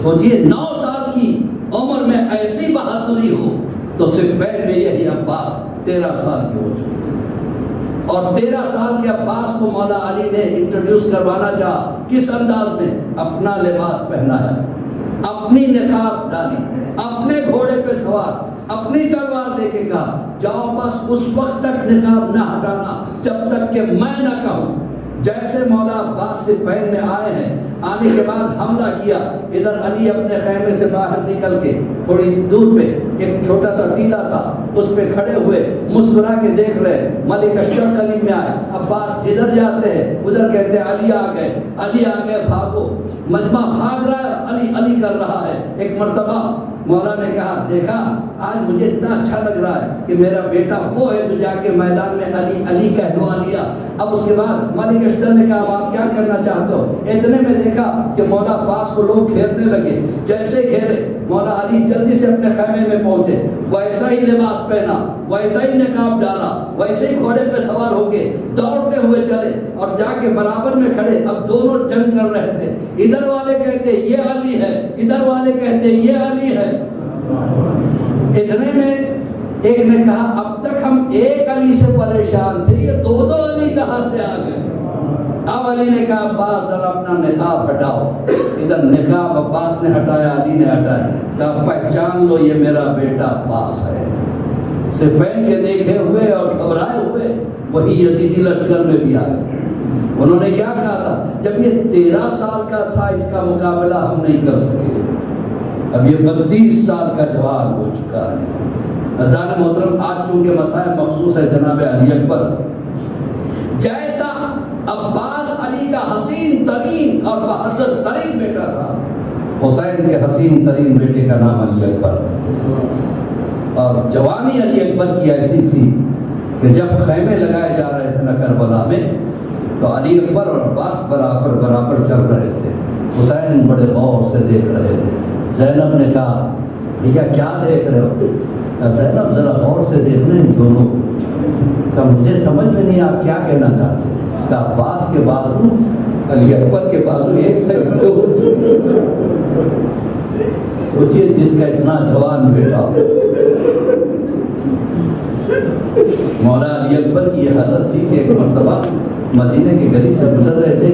سوچئے 9 سال کی عمر میں ایسی بہادری ہو تو صفین میں یہی عباس 13 سال کے ہو چکے. اور 13 سال کے عباس کو مولا علی نے انٹروڈیوس کروانا چاہا. کس انداز میں؟ اپنا لباس پہنایا, اپنی نقاب ڈالی, اپنے گھوڑے پہ سوار, اپنی تلوار لے کے کہا جاؤ بس اس وقت تک نقاب نہ ہٹانا جب تک کہ میں نہ کہوں. جیسے مولا عباس صفین میں آئے ہیں, آنے کے بعد حملہ کیا. ادھر علی اپنے خیمے سے باہر نکل کے تھوڑی دور پہ ایک چھوٹا سا ٹیلا تھا, اس پہ کھڑے ہوئے مسکرا کے دیکھ رہے. ملک اشتر قریب میں آئے. عباس جدھر جاتے ہیں ادھر کہتے ہیں علی آ گئے, علی آ گئے, بھاگو. مجمع بھاگ رہا ہے, علی علی کر رہا ہے. ایک مرتبہ مولا نے کہا دیکھا آج مجھے اتنا اچھا لگ رہا ہے کہ میرا بیٹا وہ ہے جو جا کے میدان میں علی علی کہلوا لیا. اب اس کے بعد ملک اشتر نے کہا آپ کیا کرنا چاہتے ہو؟ اتنے میں دیکھا کہ مولا عباس کو لوگ گھیرنے لگے. جیسے گھیرے مولا علی جلدی سے اپنے خیمے میں پہنچے, ویسا ہی لباس پہنا, ویسا ہی نقاب ڈالا, ویسے ہی گھوڑے پہ سوار ہو کے دوڑتے ہوئے چلے اور جا کے برابر میں کھڑے. اب دونوں جنگ کر رہے تھے. ادھر والے کہتے یہ علی ہے, ادھر والے کہتے یہ علی ہے. اتنے میں ایک نے کہا اب تک ہم ایک علی سے پریشان تھے, یہ دو علی کہاں سے آ گئے؟ اب علی نے کہا عباس ذرا اپنا نقاب ہٹاؤ. ادھر نقاب عباس نے ہٹایا, علی نے ہٹایا. کہا پہچان لو یہ میرا بیٹا عباس ہے. صفین کے دیکھے ہوئے اور گھبرائے ہوئے وہی یزیدی لشکر میں بھی آئے. انہوں نے کیا کہا تھا جب یہ 13 سال کا تھا اس کا مقابلہ ہم نہیں کر سکے, اب یہ 32 سال کا جوان ہو چکا ہے. عزیزان محترم آج چونکہ مسائل مخصوص ہے جناب علی اکبر, جیسا عباس علی کا حسین ترین اور بہادر ترین بیٹا تھا, حسین کے حسین ترین بیٹے کا نام علی اکبر. اور جوانی علی اکبر کی ایسی تھی کہ جب خیمے لگائے جا رہے تھے نا کربلا میں تو علی اکبر اور عباس برابر برابر چل رہے تھے. حسین بڑے غور سے دیکھ رہے تھے. زینب نے کہا بھیا کیا دیکھ رہے ہو؟ زینب ذرا غور سے دیکھ لیں دونوں کا، مجھے سمجھ میں نہیں آپ کیا کہنا چاہتے ہیں. کہ عباس کے بازو علی اکبر کے بازو ایک سائز سے سوچئے جس کا اتنا جوان بیٹا. مولا علی اکبر کی یہ حالت تھی کہ ایک مرتبہ مدینے کی گلی سے گزر رہے تھے،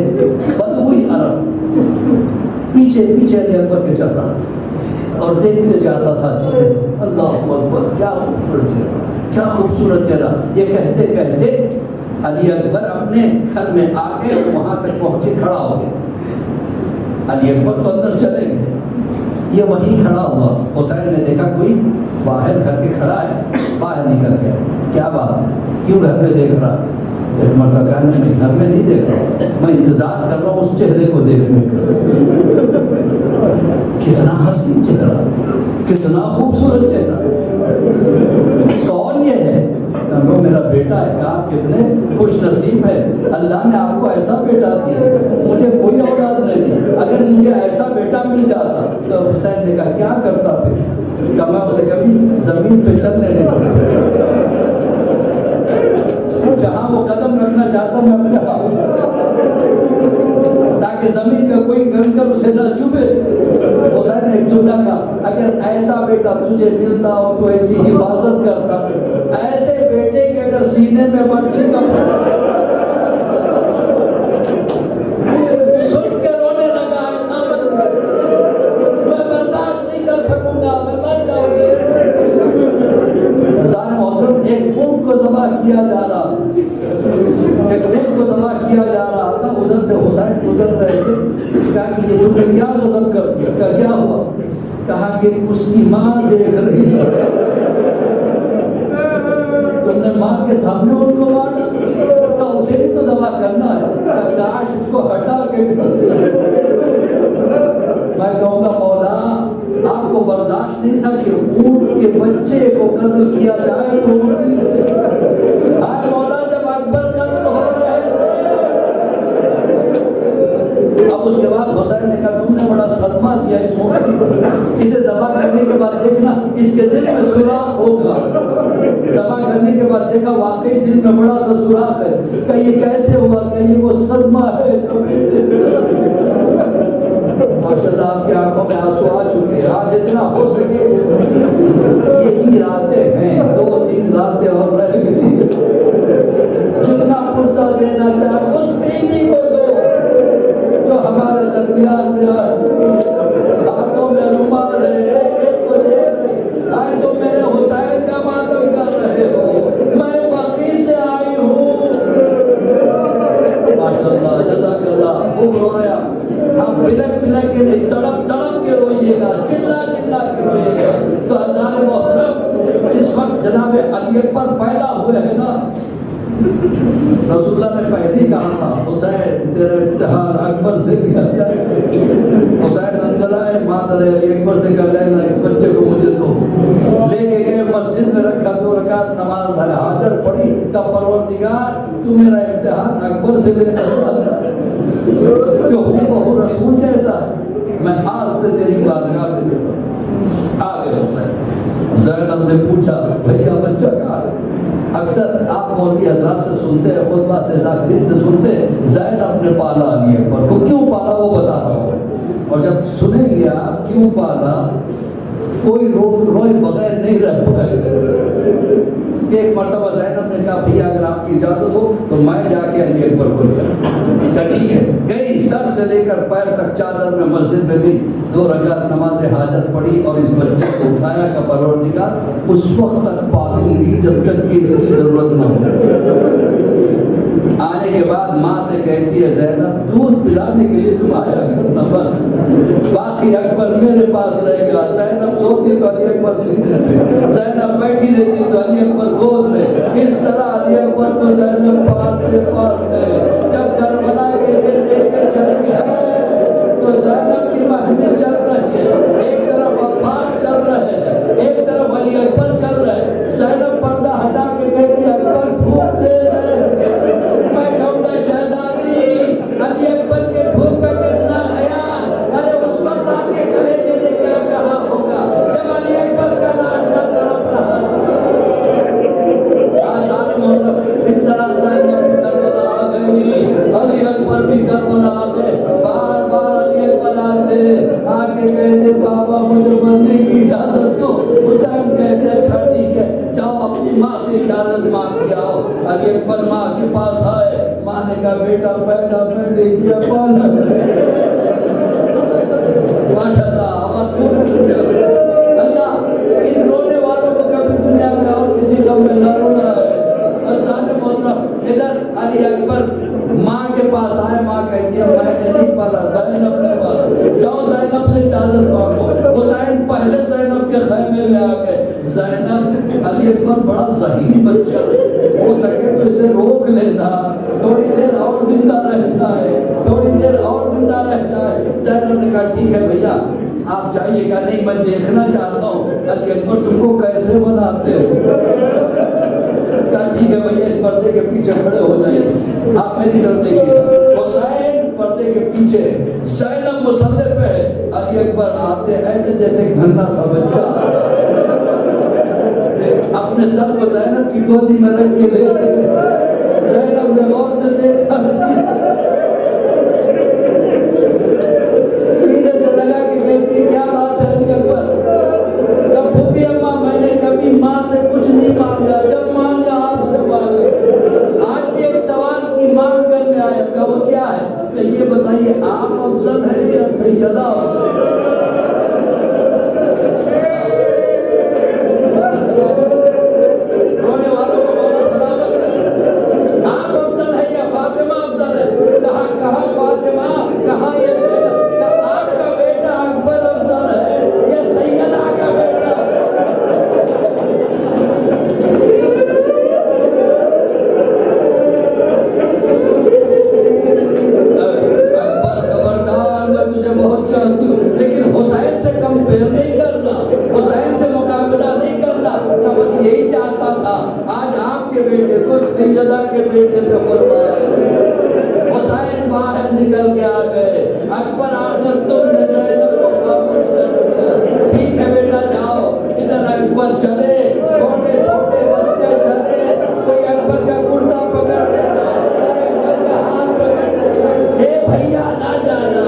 بدوئی عرب پیچھے پیچھے علی اکبر کے چل رہا تھا اور دیکھتے جاتا تھا چہرے. اللہ اکبر، کیا خوبصورت چہرہ، کیا خوبصورت چہرہ. یہ کہتے کہتے علی اکبر اپنے گھر میں آ گئے، وہاں تک پہنچے، کھڑا ہو گئے. علی اکبر تو اندر چلے گئے، یہ وہیں کھڑا ہوا. حسین نے دیکھا کوئی باہر گھر کے کھڑا ہے، باہر نکل گیا. کیا بات ہے، کیوں گھر پہ دیکھ رہا؟ ایک مرتبہ کہنے میں گھر میں نہیں دیکھ رہا، میں انتظار کر رہا ہوں اس چہرے کو دیکھنے کا. کتنا حسین چہرہ، کتنا خوبصورت چہرہ. کون یہ ہے؟ وہ میرا بیٹا ہے. کہ آپ کتنے خوش نصیب ہے، اللہ نے آپ کو ایسا بیٹا دیا. مجھے کوئی اولاد نہیں دی، اگر مجھے ایسا بیٹا مل جاتا تو حسین نے کہا کیا کرتا پھر؟ کہ میں اسے کبھی زمین پہ چلنے نہیں دیتا، جہاں وہ قدم رکھنا چاہتا میں اپنے ہاتھ، تاکہ زمین کا کوئی کنکر اسے نہ چبھے. حسین نے ایک جملہ کہا، اگر ایسا بیٹا تجھے ملتا اور تو ایسی حفاظت کرتا، ایسے بیٹے کے اگر سینے میں برچھی کا سن کے رونے لگا. ایسا مت کر، میں برداشت نہیں کر سکوں گا، میں مر جاؤں گی. رضان محترم، ایک اونٹ کو ذبح کیا جا رہا تھا، ایک اونٹ کو ذبح کیا جا رہا تھا. ادھر سے حسین گزر رہے تھے. کہا کہ یہ تم نے کیا غضب کر دیا؟ کہا کیا ہوا؟ کہا کہ اس کی ماں دیکھ رہی ہے. تم نے ماں کے سامنے ان کو مارا، تو اسے بھی تو ذبح کرنا ہے. کاش اس کو ہٹا کے کر. میں کہوں گا مولا آپ کو برداشت نہیں تھا کہ اونٹ کے بچے کو قتل کیا جائے تو ہائے مولا جب اکبر قتل ہو رہے تھے. اب اس کے بعد حسین نے کہا تم نے بڑا صدمہ دیا اس اونٹ کو، اسے ذبح کرنے کے بعد دیکھنا اس کے دل میں سوراخ ہوگا. ذبح کرنے کے بعد دیکھا واقعی دل میں بڑا سا سوراخ ہے. کہ یہ کیسے ہوا؟ کہ یہ وہ صدمہ ہے جو ماشاءاللہ آپ کی آنکھوں میں آنسو آ چکے ہیں. آج جتنا ہو سکے یہی راتیں ہیں، 2-3 راتیں اور رہ گئی. جتنا پرسہ دینا چاہے اس بیوی کو دو جو ہمارے درمیان میں آ چکی ہے. ہاتھوں میں رومال ہے، ایک کو دیکھ رہی. آئے تو میرے حسین کا ماتم کر رہے ہو، میں بقی سے آئی ہوں. ماشاءاللہ، جزاک اللہ. خوب رو رہا. آپ پلک پلک کے نہیں، تڑپ تڑپ کے روئیے گا، چلا چلا کے روئیے گا. تو عزیزان محترم، اس وقت جناب علی اکبر پیدا ہوئے ہیں نا، رسول اللہ نے پہلے کہا تھا حسین تیرا امتحان اکبر سے کیا جائے. حسین اندر آئے، مادر علی اکبر سے کہا لینا اس بچے کو مجھے دو. لے کے گئے مسجد میں رکھا، 2 رکعت نماز ہے، حاجت پڑھی. کہ پروردگار تو میرا امتحان اکبر سے لینا چاہتا ہے جو ہو رسول جیسا ہے، میں آج سے تیری بارگاہ میں آگے حسین. زینب نے پوچھا بھیا بچہ کہاں ہے؟ اکثر آپ مولوی حضرات سے سنتے ہیں، خطبہ سے ذاکرین سے سنتے ہیں زینب نے پالا علی اکبر کو. کیوں پالا وہ بتا رہا ہوں. اور جب سنیں گے آپ کیوں پالا، کوئی روئے بغیر نہیں رہ پائے. ایک مرتبہ زینب نے کہا بھیا اگر آپ کی اجازت ہو تو میں جا کے علی اکبر کو لیا. کہا ٹھیک ہے. گئی، سر سے لے کر پیر تک چادر میں مسجد میں گئی، 2 رکعت نماز حاجت پڑھی اور اس بچے کو اٹھایا کہ پروردگار اس وقت تک پالوں گی جب تک کہ اس کی ضرورت نہ ہو. آنے کے بعد ماں سے کہتی ہے زینب دودھ پلانے کے لیے تم آیا کرنا، بس باقی اکبر میرے پاس رہے گا. زینب سوتی تو علی اکبر سینے پہ، زینب بیٹھی رہتی تو علی اکبر گود میں. اس طرح علی اکبر کو زینب پالتے پالتے جب کربلا کے لیے لے کے چلی ہے تو زینب کی مہمیں چل رہی ہے. ایک طرف عباس چل رہے ہیں، ایک طرف علی اکبر چل رہے ہیں. زینب پردہ ہٹا کے کہتی اکبر دھوپ دے رہے ہیں. میں کہوں گا شہزادی علی اکبر کے دھوپ کا کتنا خیال. ارے اس وقت آپ کے کلیجے لے کر کہاں ہوگا جب علی اکبر کا لاشا تڑپ رہا اکبر بھی کربلا آگے بار بار علی اکبر آتے آگے کہتے بابا مجھے مرنے کی اجازت دو. حسین کہتے اچھا ٹھیک ہے جاؤ اپنی ماں سے اجازت مانگ کے آؤ. علی اکبر ماں کے پاس آئے. ماں نے کہا بیٹا پہلا میں نے کیا پالا ماشاءاللہ آواز خوب اللہ ان رونے والوں کو کبھی دنیا میں اور کسی غم میں نہ رونا ہے. ادھر علی اکبر ماں کے پاس آئے. ماں کہتی ہے میں نے نہیں پالا زینب نے پالا. جاؤ زینب سے اجازت مانگو. حسین پہلے زینب کے خیمے میں آ گئے. زینب علی اکبر بڑا ذہین بچہ ہو سکے تو اسے روک لینا تھوڑی دیر اور زندہ رہ جائے تھوڑی دیر اور زندہ رہ جائے. زینب نے کہا ٹھیک ہے بھیا آپ جائیے گا. نہیں میں دیکھنا چاہتا ہوں علی اکبر تم کو کیسے بناتے ہو. کہا ٹھیک ہے بھیا اس پردے کے پیچھے کھڑے ہو جائیے آپ میری طرف دیکھیے گا. حسین پردے کے پیچھے زینب مسلح پہ ہے. علی اکبر آتے ایسے جیسے گھنٹا سا بچہ اپنے سر کو زینب کی گودی میں رکھ کے لیتے. زینب نے غور سے دیکھا سینے سے لگا کہ بیٹی کیا بات ہے علی اکبر. کب پھوپھی اماں میں نے کبھی ماں سے کچھ نہیں مانگا جب مانگا آپ سے مانگے. آج بھی ایک سوال کی مانگ کرنے آیا کہ وہ کیا ہے کہ یہ بتائیے آپ افضل ہے یا سیدہ افضل ہے. رونے والوں کو بابا سلامت ہے. آپ افضل ہے یا فاطمہ افضل ہے. کہاں فاطمہ کہاں یہ زینب. آپ کا بیٹا اکبر افضل ہے یا سیدہ کا بیٹا. بہت چاہتی ہوں لیکن حسین سے کمپیئر نہیں کرنا حسین سے مقابلہ نہیں کرنا. تو بس یہی چاہتا تھا آج آپ کے بیٹے کو سیدہ کے بیٹے پہ فرمایا. حسین باہر نکل کے آ گئے. اکبر آخر تم نے زینب کو خاموش کر دیا. ٹھیک ہے بیٹا جاؤ. ادھر اکبر چلے چھوٹے چھوٹے بچے چلے. کوئی اکبر کا کرتا پکڑ لیتا کوئی اکبر کا ہاتھ پکڑ لیتا. اے بھیا نہ جانا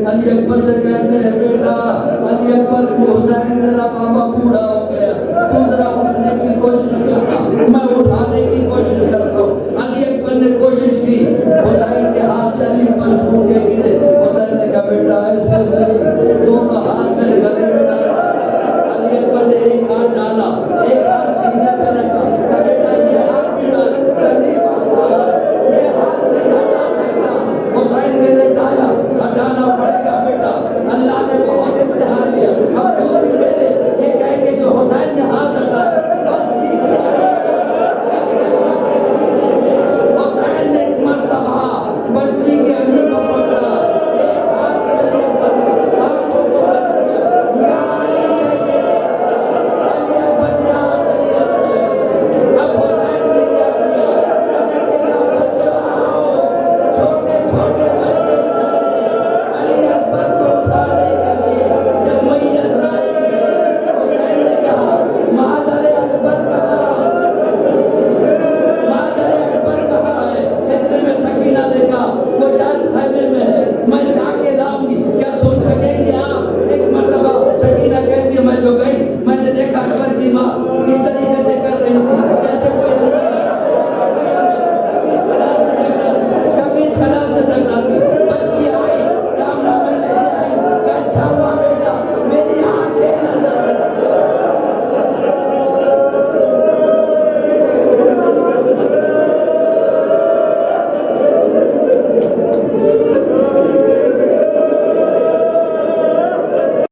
علی اکبر سے کہتے ہیں بیٹا علی اکبر کو حسین ذرا بابا بوڑھا ہو گیا تو ذرا اٹھنے کی کوشش کرنا میں اٹھانے کی کوشش کرتا ہوں. علی اکبر نے کوشش کی حسین کے ہاتھ سے علی اکبر چھوٹ کے گرے. حسین نے کہا بیٹا ایسے